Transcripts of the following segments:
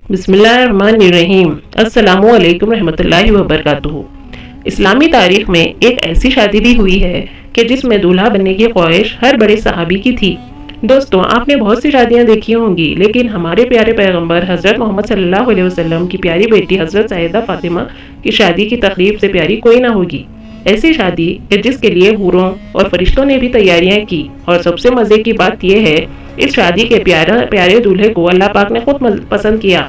बिस्मिल्लाहिर्रहमानिर्रहीम। अस्सलामु अलैकुम रहमतुल्लाहि व बरकातुहू। इस्लामी तारीख में एक ऐसी शादी भी हुई है कि जिसमें दूल्हा बनने की ख्वाहिश हर बड़े सहाबी की थी। दोस्तों, आपने बहुत सी शादियां देखी होंगी, लेकिन हमारे प्यारे पैगंबर हज़रत मोहम्मद सल्लल्लाहु अलैहि वसल्लम की प्यारी बेटी हज़रत सैयदा फातिमा की शादी की तकरीब से प्यारी कोई ना होगी। ऐसी शादी कि जिसके लिए हूरों और फरिश्तों ने भी तैयारियां की। और सबसे मज़े की बात यह है, इस शादी के प्यारे दूल्हे को अल्लाह पाक ने खुद पसंद किया।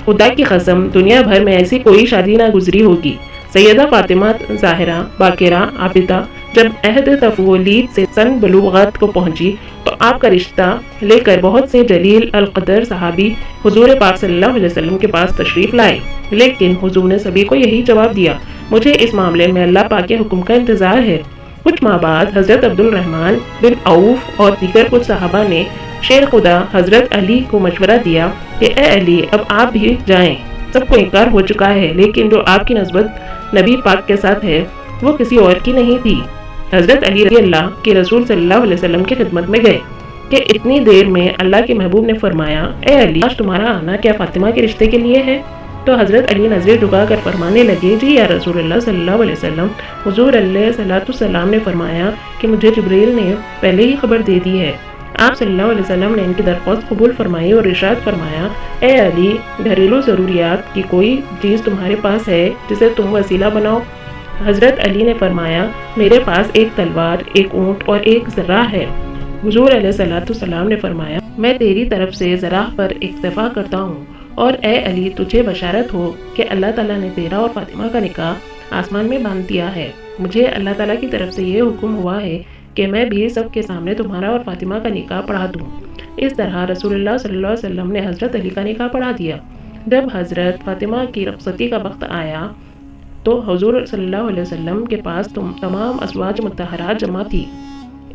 खुदा की कसम, दुनिया भर में ऐसी कोई शादी ना गुजरी होगी। सैयदा फातिमा ज़ाहिरा बाकिरा आबिदा जब अहद तफवीलीद से सन बलूगत को पहुंची तो आपका रिश्ता लेकर बहुत से जलील अल कदर सहाबी हुजूर पाक सल्लल्लाहु अलैहि वसल्लम के पास तशरीफ लाए। लेकिन हुजूर ने सभी को यही जवाब दिया, मुझे इस मामले में अल्लाह पाक के हुक्म का इंतज़ार है। कुछ माह बाद हज़रत अब्दुल रहमान बिन औफ और दीगर कुछ सहाबा ने शेर खुदा हज़रत अली को मशवरा दिया कि ए अली, अब आप भी जाएं। सबको इनकार हो चुका है, लेकिन जो आपकी नस्बत नबी पाक के साथ है वो किसी और की नहीं थी। हज़रत अली अल्लाह के रसूल सल्लल्लाहु अलैहि वसल्लम की खिदमत में गए कि इतनी देर में अल्लाह के महबूब ने फरमाया, ए अली, आज तुम्हारा आना क्या फातिमा के रिश्ते के लिए है? तो हज़रत अली नज़रें झुकाकर फरमाने लगे, जी या रसूलुल्लाह सल्लल्लाहु अलैहि वसल्लम, हुजूर अलैहिस्सलाम ने फरमाया कि मुझे जिब्रील ने पहले ही खबर दे दी है। आप सल्लल्लाहु अलैहि वसल्लम ने इनकी दरख्वास्त कबूल फरमाई और इरशाद फरमाया, ए अली, घरेलू ज़रूरियात की कोई चीज़ तुम्हारे पास है जिसे तुम वसीला बनाओ? हज़रत अली ने फरमाया, मेरे पास एक तलवार, एक ऊँट और एक ज़र्रा है। हुजूर अलैहिस्सलाम ने फरमाया, मैं तेरी तरफ से ज़र्रा पर इक्तफ़ा करता हूँ, और ए अली, तुझे बशारत हो कि अल्लाह ताला ने तेरा और फातिमा का निकाह आसमान में बांध दिया है। मुझे अल्लाह ताला की तरफ से ये हुक्म हुआ है कि मैं भी सबके सामने तुम्हारा और फातिमा का निकाह पढ़ा दूँ। इस तरह रसूलुल्लाह सल्लल्लाहु अलैहि वसल्लम ने हज़रत अली का निकाह पढ़ा दिया। जब हज़रत फातिमा की रुखसती का वक्त आया तो हुजूर सल्लल्लाहु अलैहि वसल्लम के पास तमाम अज़वाज मुत्तहरात जमा थी।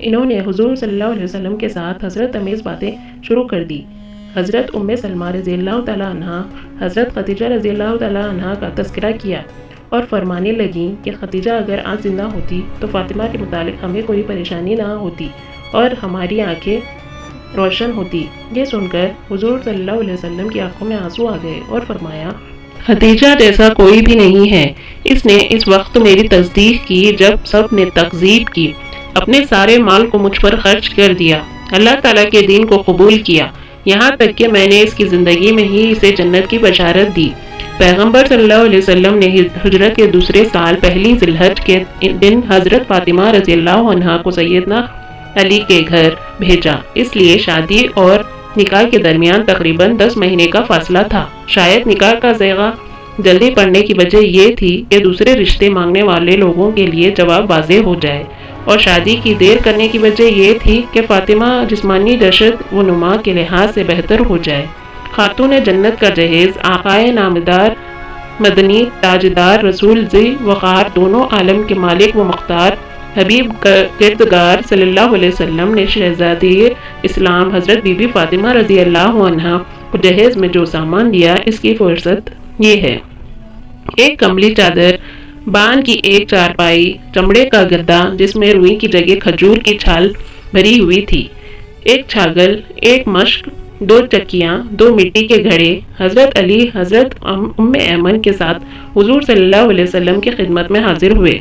इन्होंने हुजूर सल्लल्लाहु अलैहि वसल्लम के साथ हज़रत अमीज़ बातें शुरू कर दी। हज़रत उम्मे सलमा रज़ियल्लाहु तआला अन्हा, हज़रत खदीजा रज़ियल्लाहु तआला अन्हा का तज़किरा किया और फरमाने लगी कि खदीजा अगर आज ज़िंदा होती तो फातिमा के मुतालिक हमें कोई परेशानी ना होती और हमारी आंखें रोशन होती। ये सुनकर हुजूर सल्लल्लाहु अलैहि वसल्लम की आंखों में आंसू आ गए और फरमाया, खदीजा जैसा कोई भी नहीं है। इसने इस वक्त मेरी तस्दीक की जब सब ने तकज़ीब की, अपने सारे माल को मुझ पर खर्च कर दिया, अल्लाह ताला के दीन को कबूल किया, यहाँ तक कि मैंने इसकी ज़िंदगी में ही इसे जन्नत की बशारत दी। पैगंबर सल्लल्लाहु अलैहि वसल्लम ने हिजरत के दूसरे साल पहली ज़िलहज के दिन हज़रत फातिमा रज़ियल्लाहु अन्हा को सैयदना अली के घर भेजा। इसलिए शादी और निकाह के दरमियान तकरीबन 10 महीने का फासला था। शायद निकाह का ज़ैगा जल्दी पड़ने की वजह ये थी कि दूसरे रिश्ते मांगने वाले लोगों के लिए जवाब वाज़ेह हो जाए, और शादी की देर करने की वजह ये थी कि फातिमा जिस्मानी जशद व नुमा के लिहाज से बेहतर हो जाए। खातून जन्नत का जहेज़ आक़ाए नामदार मदनी ताजदार रसूल ज़ी वक़ार दोनों आलम के मालिक व मुख्तार हबीब किरदगार सल्लल्लाहु अलैहि वसल्लम ने शहज़ादी इस्लाम हज़रत बीबी फातिमा रज़ियल्लाहु अन्हा को जहेज़ में जो सामान दिया, इसकी फुर्सत ये है। एक कमली चादर, बान की एक चारपाई, चमड़े का गद्दा जिसमें रुई की जगह खजूर की छाल भरी हुई थी, एक छागल, एक मश्क, 2 चक्कियाँ, 2 मिट्टी के घड़े। हज़रत अली हज़रत उम्मे ऐमन के साथ हुजूर सल्लल्लाहु अलैहि वसल्लम की खिदमत में हाजिर हुए।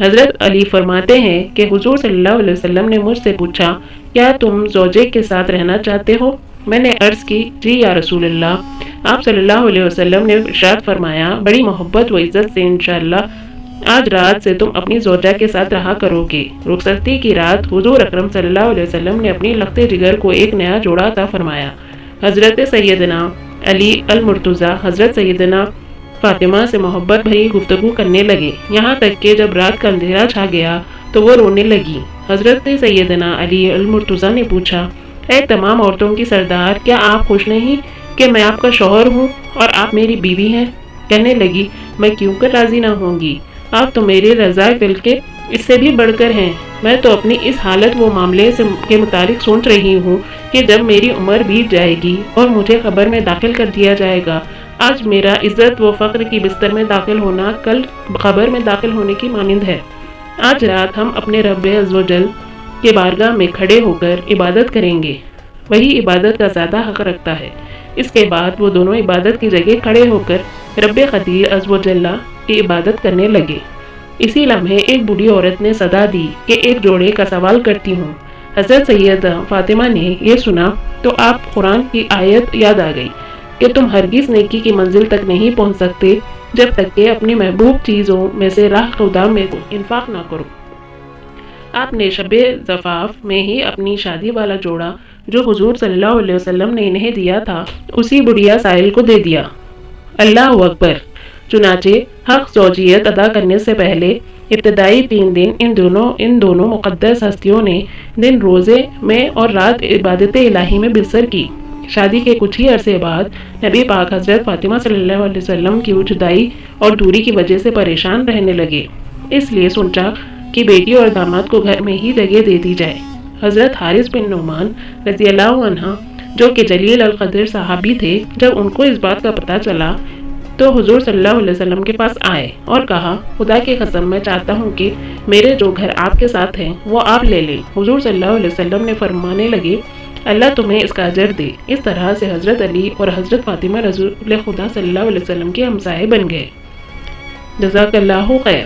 हज़रत अली फरमाते हैं कि हुजूर सल्लल्लाहु अलैहि वसल्लम ने मुझसे पूछा, क्या तुम ज़ौजे के साथ रहना चाहते हो? मैंने अर्ज़ की, जी या रसूलल्लाह। आप सल्लल्लाहु अलैहि वसल्लम ने इरशाद फरमाया, बड़ी मोहब्बत व इज़्ज़त से इंशाअल्लाह आज रात से तुम अपनी ज़ौजा के साथ रहा करोगे। रुखसती की रात हुजूर अकरम सल्लल्लाहु अलैहि वसल्लम ने अपनी लख्ते जिगर को एक नया जोड़ा अता फरमाया। हज़रत सैयदना अली अल मुर्तज़ा हज़रत सैयदना फातिमा से मोहब्बत भरी गुफ्तगू करने लगे, यहाँ तक कि जब रात का अंधेरा छा गया तो वो रोने लगी। हज़रत सैयदना अली अल मुर्तज़ा ने पूछा, ऐ तमाम औरतों की सरदार, क्या आप खुश नहीं कि मैं आपका शौहर हूँ और आप मेरी बीवी हैं? कहने लगी, मैं क्यों कर राज़ी ना होंगी, आप तो मेरे रज़ा दिल के इससे भी बढ़कर हैं। मैं तो अपनी इस हालत व मामले के मुतालिक सोच रही हूँ कि जब मेरी उम्र बीत जाएगी और मुझे खबर में दाखिल कर दिया जाएगा, आज मेरा इज़्ज़त व फ़ख्र की बिस्तर में दाखिल होना कल खबर में दाखिल होने की मानिंद है। आज रात हम अपने रब अज़्ज़ व जल के बारगाह में खड़े होकर इबादत करेंगे, वही इबादत का ज़्यादा हक़ रखता है। اس کے بعد وہ دونوں عبادت کی جگہ کھڑے ہو کر رب قدیر عز و جل کی عبادت کرنے لگے۔ اسی لمحے ایک بوڑھی عورت نے صدا دی کہ ایک جوڑے کا سوال کرتی ہوں۔ حضرت سیدہ فاطمہ نے یہ سنا تو آپ قرآن کی آیت یاد آ گئی کہ تم ہرگز نیکی کی منزل تک نہیں پہنچ سکتے جب تک کہ اپنی محبوب چیزوں میں سے راہ خدا میں انفاق نہ کرو۔ آپ نے شب زفاف میں ہی اپنی شادی والا جوڑا جو حضور صلی اللہ علیہ وسلم نے انہیں دیا تھا اسی بڑھیا سائل کو دے دیا۔ اللہ اکبر۔ چنانچہ حق زوجیت ادا کرنے سے پہلے ابتدائی 3 دن ان دونوں مقدس ہستیوں نے دن روزے میں اور رات عبادت الہی میں بسر کی۔ شادی کے کچھ ہی عرصے بعد نبی پاک حضرت فاطمہ صلی اللہ علیہ وسلم کی جدائی اور دوری کی وجہ سے پریشان رہنے لگے، اس لیے سوچا کہ بیٹی اور داماد کو گھر میں ہی جگہ دے دی جائے۔ حضرت حارث بن نعمان رضی اللہ عنہ جو کہ جلیل القدر صحابی تھے، جب ان کو اس بات کا پتہ چلا تو حضور صلی اللہ علیہ وسلم کے پاس آئے اور کہا، خدا کی قسم میں چاہتا ہوں کہ میرے جو گھر آپ کے ساتھ ہیں وہ آپ لے لیں۔ حضور صلی اللہ علیہ وسلم نے فرمانے لگے، اللہ تمہیں اس کا اجر دے۔ اس طرح سے حضرت علی اور حضرت فاطمہ رسول خدا صلی اللہ علیہ وسلم کے ہمسائے بن گئے۔ جزاک اللہ خیر۔